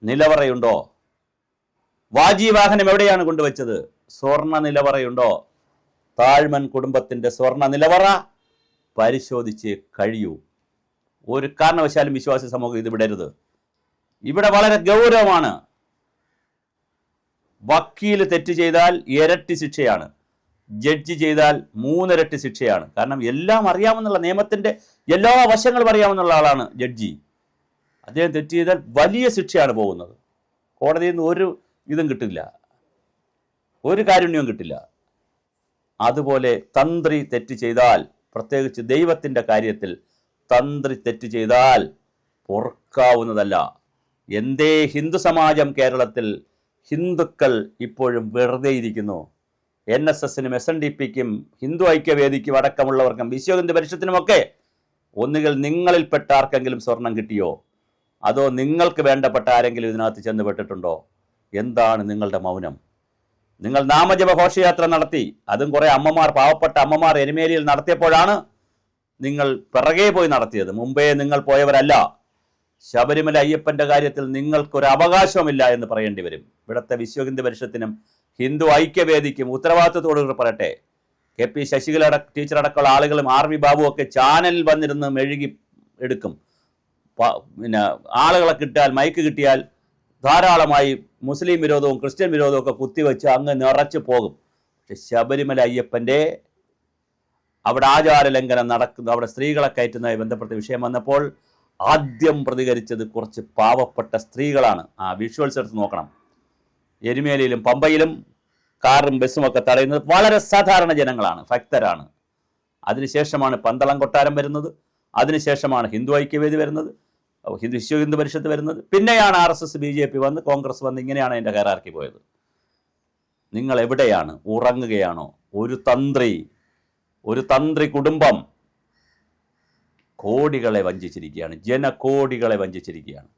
നിലവറയുണ്ടോ? വാജീവാഹനം എവിടെയാണ് കൊണ്ടുവച്ചത്? സ്വർണ്ണ നിലവറയുണ്ടോ? താഴ്മൻ കുടുംബത്തിന്റെ സ്വർണ്ണ നിലവറ പരിശോധിച്ച് കഴിയൂ. ഒരു കാരണവശാലും വിശ്വാസി സമൂഹം ഇത് വിടരുത്. ഇവിടെ വളരെ ഗൗരവമാണ്. വക്കീല് തെറ്റ് ചെയ്താൽ ഇരട്ടി ശിക്ഷയാണ്, ജഡ്ജി ചെയ്താൽ 3 ഇരട്ടി ശിക്ഷയാണ്. കാരണം എല്ലാം അറിയാമെന്നുള്ള, നിയമത്തിന്റെ എല്ലാ വശങ്ങളും അറിയാമെന്നുള്ള ആളാണ് ജഡ്ജി. അദ്ദേഹം തെറ്റ് ചെയ്താൽ വലിയ ശിക്ഷയാണ് പോകുന്നത്. കോടതിയിൽ നിന്ന് ഒരു ഇതും കിട്ടില്ല, ഒരു കാരുണ്യവും കിട്ടില്ല. അതുപോലെ തന്ത്രി തെറ്റ് ചെയ്താൽ, പ്രത്യേകിച്ച് ദൈവത്തിൻ്റെ കാര്യത്തിൽ തന്ത്രി തെറ്റ് ചെയ്താൽ പൊറുക്കാവുന്നതല്ല. എന്തേ ഹിന്ദു സമാജം കേരളത്തിൽ, ഹിന്ദുക്കൾ ഇപ്പോഴും വെറുതെ ഇരിക്കുന്നു? NSSനും SNDPക്കും ഹിന്ദു ഐക്യവേദിക്കും അടക്കമുള്ളവർക്കും വിശ്വഹിന്ദു പരിഷത്തിനുമൊക്കെ ഒന്നുകിൽ നിങ്ങളിൽപ്പെട്ട ആർക്കെങ്കിലും സ്വർണം കിട്ടിയോ? അതോ നിങ്ങൾക്ക് വേണ്ടപ്പെട്ട ആരെങ്കിലും ഇതിനകത്ത് ചെന്നുപെട്ടിട്ടുണ്ടോ? എന്താണ് നിങ്ങളുടെ മൗനം? നിങ്ങൾ നാമജപ ഘോഷയാത്ര നടത്തി, അതും കുറേ അമ്മമാർ, പാവപ്പെട്ട അമ്മമാർ എരുമേലിയിൽ നടത്തിയപ്പോഴാണ് നിങ്ങൾ പിറകെ പോയി നടത്തിയത്. മുമ്പേ നിങ്ങൾ പോയവരല്ല. ശബരിമല അയ്യപ്പൻ്റെ കാര്യത്തിൽ നിങ്ങൾക്കൊരു അവകാശവുമില്ല എന്ന് പറയേണ്ടി വരും. ഇവിടുത്തെ വിശ്വഹിന്ദു പരിഷത്തിനും ഹിന്ദു ഐക്യവേദിക്കും ഉത്തരവാദിത്വത്തോടുകൂടി പറയട്ടെ. KP ശശികല ടീച്ചറടക്കമുള്ള ആളുകളും RV ബാബുവും ഒക്കെ ചാനലിൽ വന്നിരുന്ന് മെഴുകി എടുക്കും. പിന്നെ ആളുകളെ കിട്ടിയാൽ, മൈക്ക് കിട്ടിയാൽ ധാരാളമായി മുസ്ലിം വിരോധവും ക്രിസ്ത്യൻ വിരോധവും ഒക്കെ കുത്തിവെച്ച് അങ്ങ് നിറച്ചു പോകും. പക്ഷെ ശബരിമല അയ്യപ്പൻ്റെ അവിടെ ആചാര ലംഘനം നടക്കുന്നു, അവിടെ സ്ത്രീകളെ കയറ്റുന്നതുമായി ബന്ധപ്പെട്ട വിഷയം വന്നപ്പോൾ ആദ്യം പ്രതികരിച്ചത് കുറച്ച് പാവപ്പെട്ട സ്ത്രീകളാണ്. ആ വിഷ്വൽസ് എടുത്ത് നോക്കണം. എരുമേലിയിലും പമ്പയിലും കാറും ബസ്സും ഒക്കെ തടയുന്നത് വളരെ സാധാരണ ജനങ്ങളാണ്, ഭക്തരാണ്. അതിനുശേഷമാണ് പന്തളം കൊട്ടാരം വരുന്നത്, അതിനുശേഷമാണ് ഹിന്ദു ഐക്യവേദി വരുന്നത്, വിശ്വഹിന്ദു പരിഷത്ത് വരുന്നത്, പിന്നെയാണ് RSS BJP വന്ന്, കോൺഗ്രസ് വന്ന്. ഇങ്ങനെയാണ് അതിൻ്റെ ഹയറാർക്കി പോയത്. നിങ്ങൾ എവിടെയാണ്? ഉറങ്ങുകയാണോ? ഒരു തന്ത്രി കുടുംബം കോടികളെ വഞ്ചിച്ചിരിക്കുകയാണ്, ജനകോടികളെ വഞ്ചിച്ചിരിക്കുകയാണ്.